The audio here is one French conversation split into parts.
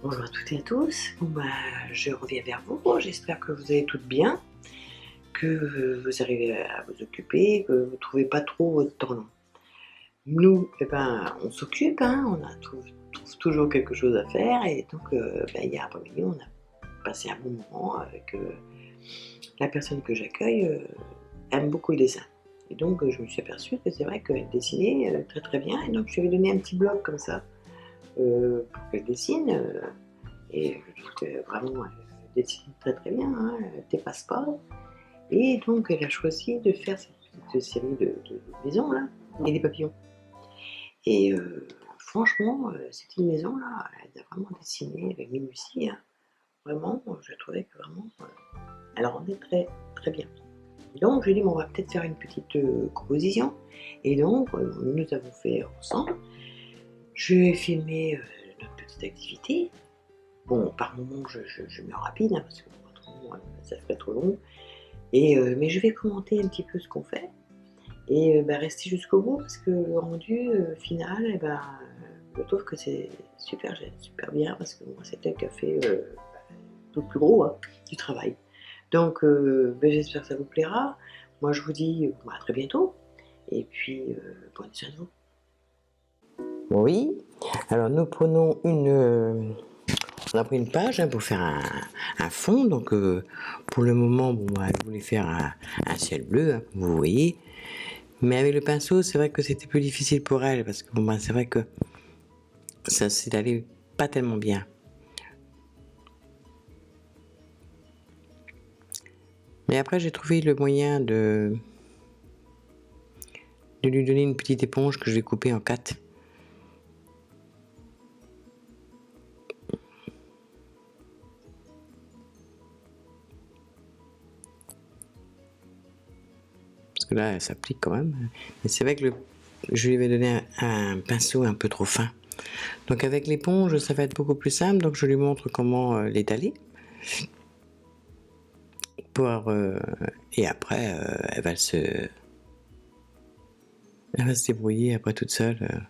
Bonjour à toutes et à tous. Bon, bah, je reviens vers vous. J'espère que vous allez toutes bien, que vous arrivez à vous occuper, que vous ne trouvez pas trop votre temps long. Nous, eh ben, on s'occupe, hein, trouve toujours quelque chose à faire. Et donc, hier après-midi, on a passé un bon moment avec la personne que j'accueille, aime beaucoup le dessin. Et donc, je me suis aperçue que c'est vrai qu'elle dessinait très très bien. Et donc, je lui avais donné un petit bloc comme ça pour qu'elle dessine. Et je trouve que vraiment, elle dessine très très bien, hein, elle ne dépasse pas. Et donc, elle a choisi de faire cette petite série de maisons là, et des papillons. Et franchement, cette maison là, elle a vraiment dessiné avec minutie, hein. Vraiment, je trouvais que vraiment, elle rendait très très bien. Donc, je lui ai dit, bon, on va peut-être faire une petite composition. Et donc, nous avons fait ensemble. Je lui ai filmé notre petite activité. Bon, par moment, je mets en rapide, hein, parce que autrement, ça ferait trop long. Et mais je vais commenter un petit peu ce qu'on fait et rester jusqu'au bout parce que le rendu final, je trouve que c'est super bien parce que moi, c'est elle qui a fait tout le plus gros, hein, du travail. Donc j'espère que ça vous plaira. Moi, je vous dis à très bientôt et puis prenez soin de vous. Oui, alors nous prenons on a pris une page, hein, pour faire un fond. Donc pour le moment, je voulais faire un ciel bleu, hein, comme vous voyez. Mais avec le pinceau, c'est vrai que c'était plus difficile pour elle parce que c'est vrai que ça s'est allé pas tellement bien. Mais après, j'ai trouvé le moyen de lui donner une petite éponge que je vais couper en 4. Parce que là, elle s'applique quand même. Mais c'est vrai que je lui avais donné un pinceau un peu trop fin. Donc avec l'éponge, ça va être beaucoup plus simple. Donc je lui montre comment l'étaler. Et après, elle va se débrouiller après toute seule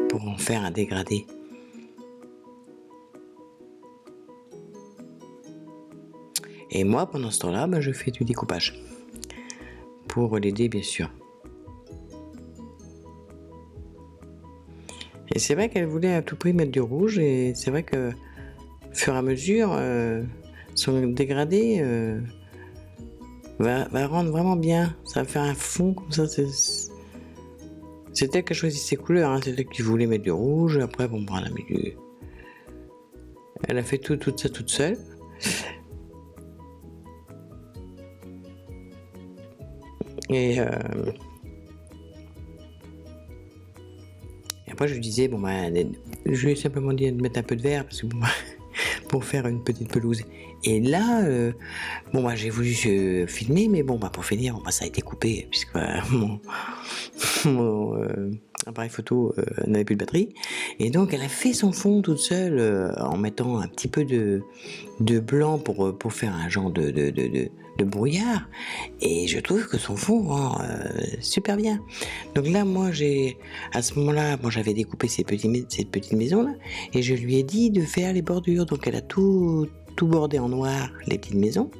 pour en faire un dégradé. Et moi, pendant ce temps-là, je fais du découpage. Pour l'aider, bien sûr. Et c'est vrai qu'elle voulait à tout prix mettre du rouge. Et c'est vrai que, au fur et à mesure, son dégradé va rendre vraiment bien. Ça va faire un fond comme ça. C'est elle qui a choisi ses couleurs. Hein. C'est elle qui voulait mettre du rouge. Après, elle a mis du... Elle a fait tout ça toute seule. Et après, je lui disais, je lui ai simplement dit de mettre un peu de vert parce que pour faire une petite pelouse. Et là, j'ai voulu filmer, mais pour finir, ça a été coupé puisque mon appareil photo n'avait plus de batterie. Et donc, elle a fait son fond toute seule en mettant un petit peu de blanc pour faire un genre de brouillard. Et je trouve que son fond rend super bien. Donc là, à ce moment-là, j'avais découpé cette petite maison-là, et je lui ai dit de faire les bordures. Donc elle a tout bordé en noir, les petites maisons.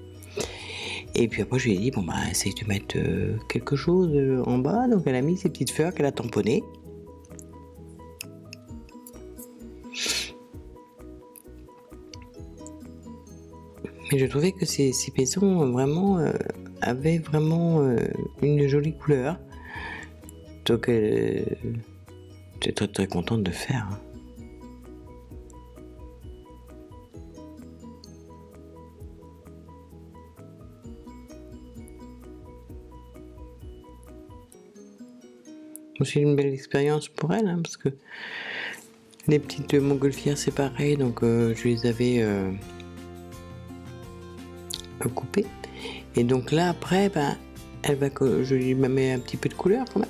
Et puis après, je lui ai dit, essaye de mettre quelque chose en bas. Donc elle a mis ses petites fleurs qu'elle a tamponnées. Mais je trouvais que ces maisons avaient vraiment une jolie couleur. Donc j'étais très très contente de faire. Hein. C'est une belle expérience pour elle, hein, parce que les petites montgolfières c'est pareil, donc je les avais coupées. Et donc là après, je lui mets un petit peu de couleur quand même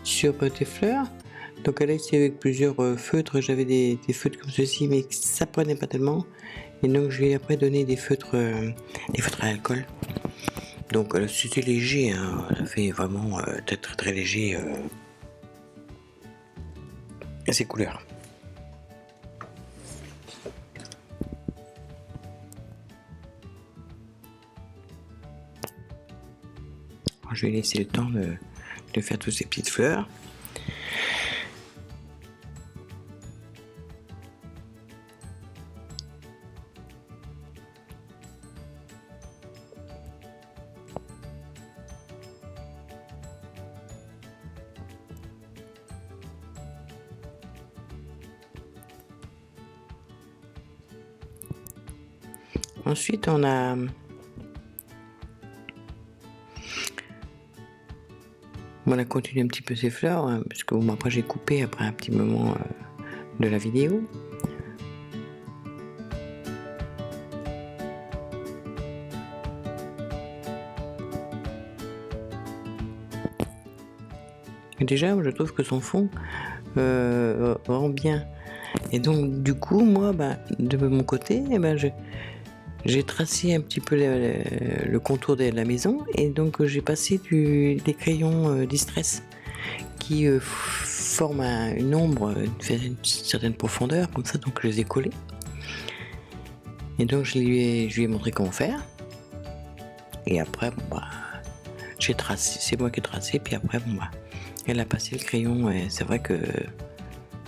sur tes fleurs. Donc elle a essayé avec plusieurs feutres. J'avais des feutres comme ceci, mais ça prenait pas tellement. Et donc je lui ai après donné des feutres à alcool. Donc c'était léger, hein. Ça fait vraiment très très très léger ces couleurs. je vais laisser le temps de faire toutes ces petites fleurs. Ensuite, on a continué un petit peu ces fleurs, hein, parce que bon, après j'ai coupé après un petit moment de la vidéo. Et déjà, je trouve que son fond rend bien. Et donc, du coup, moi, de mon côté, j'ai tracé un petit peu le contour de la maison, et donc j'ai passé des crayons Distress qui forment une ombre, une certaine profondeur, comme ça, donc je les ai collés. Et donc je lui ai montré comment faire. Et après, j'ai tracé, c'est moi qui ai tracé, puis après, elle a passé le crayon, et c'est vrai que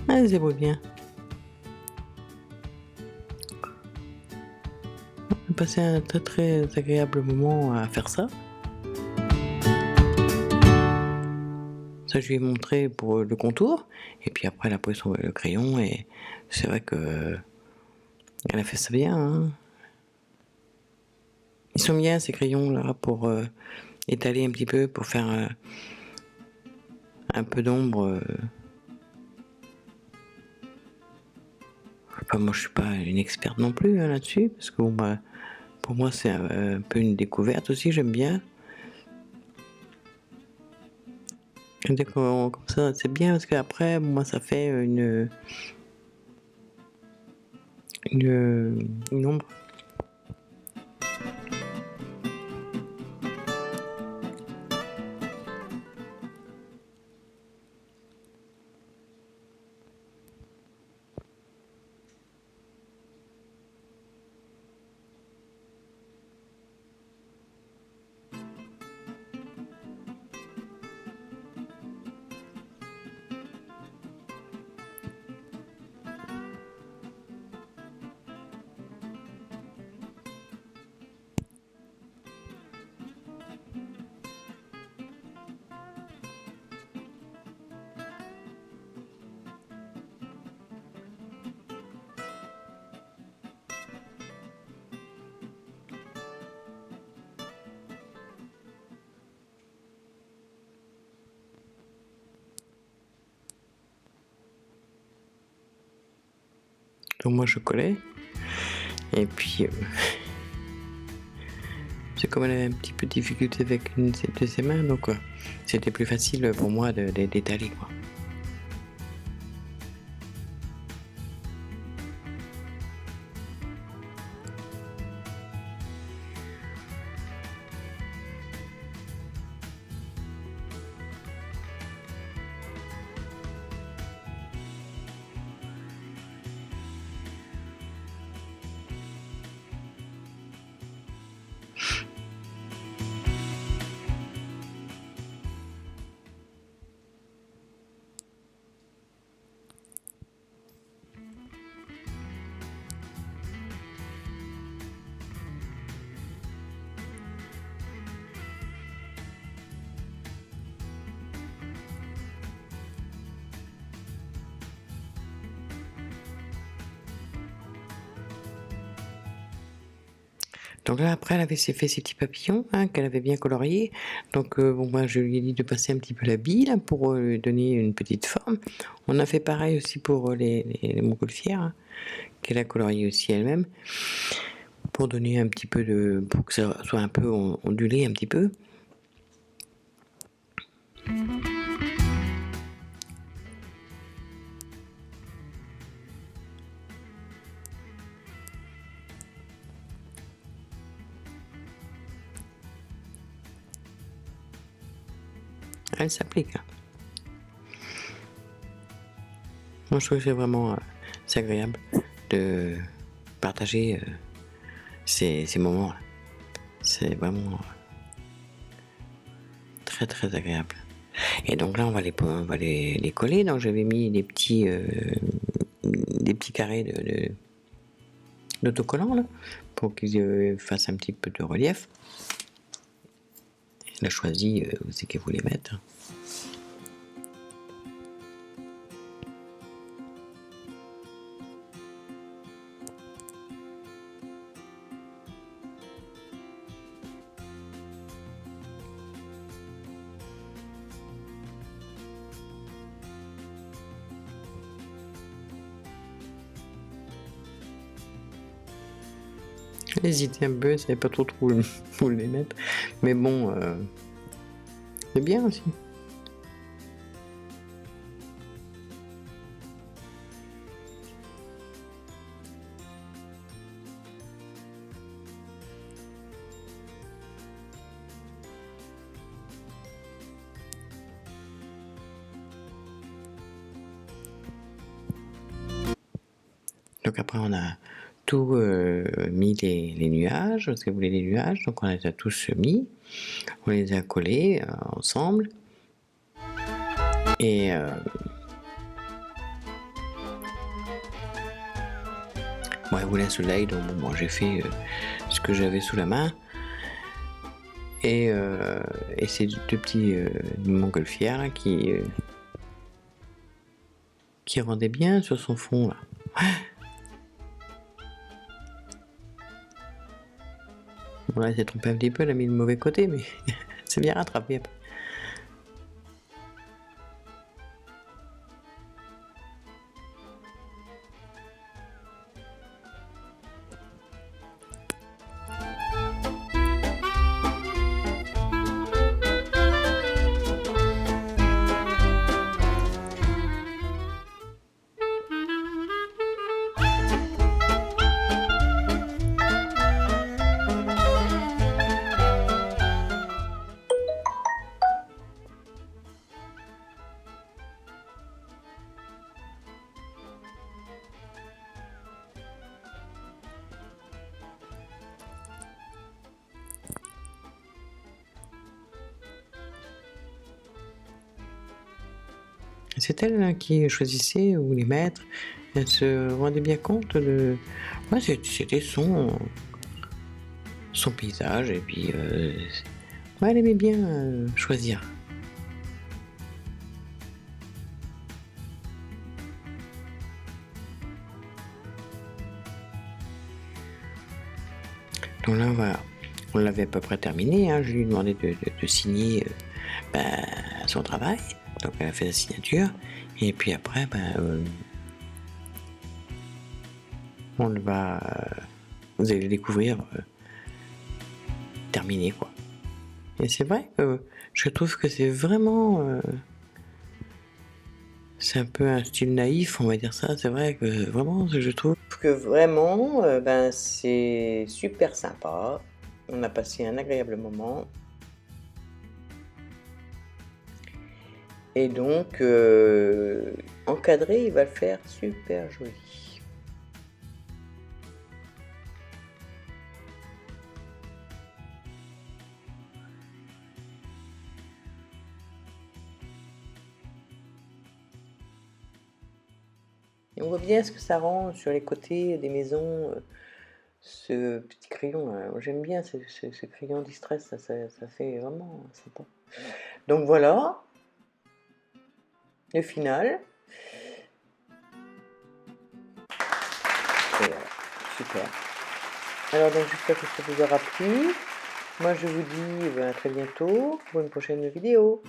elle se débrouille bien. On a passé un très très agréable moment à faire ça. Ça, je lui ai montré pour le contour, et puis après elle a pris le crayon, et c'est vrai que elle a fait ça bien, hein. Ils sont bien ces crayons là pour étaler un petit peu, pour faire un peu d'ombre. Moi je suis pas une experte non plus là-dessus, parce que pour moi c'est un peu une découverte aussi, j'aime bien. Comme ça c'est bien, parce qu'après moi ça fait une ombre. Donc moi je collais, et puis c'est comme elle avait un petit peu de difficulté avec une de ses mains, donc c'était plus facile pour moi d'étaler, quoi. Donc là, après, elle avait fait ses petits papillons, hein, qu'elle avait bien coloriés. Donc je lui ai dit de passer un petit peu la bille là, pour lui donner une petite forme. On a fait pareil aussi pour les montgolfières, hein, qu'elle a colorié aussi elle-même, pour donner un petit peu pour que ça soit un peu ondulé un petit peu. Elle s'applique. Moi, je trouve que c'est vraiment c'est agréable de partager ces moments-là. C'est vraiment très très agréable. Et donc là, on va les coller. Donc j'avais mis des petits carrés d'autocollants là, pour qu'ils fassent un petit peu de relief. Elle a choisi où c'est qu'elle voulait mettre. J'hésitais un peu, je savais pas trop où les mettre, mais bon, c'est bien aussi. Donc après on a tout mis les nuages, parce qu'elle voulait les nuages, donc on les a tous mis, on les a collés ensemble, et bon, elle voulait un soleil, donc bon, moi j'ai fait ce que j'avais sous la main, et ces deux petits montgolfières là, qui rendaient bien sur son fond là. Bon là, elle s'est trompée un petit peu, elle a mis le mauvais côté, mais c'est bien rattrapé après. C'est elle qui choisissait où les mettre. Elle se rendait bien compte de... Ouais, c'était son paysage, et puis ouais, elle aimait bien choisir. Donc là, on l'avait à peu près terminé, hein. Je lui ai demandé de signer son travail. Donc elle a fait la signature, et puis après, on va, vous allez le découvrir terminé, quoi. Et c'est vrai que je trouve que c'est vraiment, c'est un peu un style naïf, on va dire ça. C'est vrai que vraiment, je trouve que vraiment, c'est super sympa. On a passé un agréable moment. Et donc, encadré, il va le faire super joli. Et on voit bien ce que ça rend sur les côtés des maisons, ce petit crayon là. J'aime bien ce crayon distress, ça fait vraiment sympa. Donc voilà, le final. Et voilà, super. Alors donc j'espère que ça vous aura plu. Moi je vous dis à très bientôt pour une prochaine vidéo.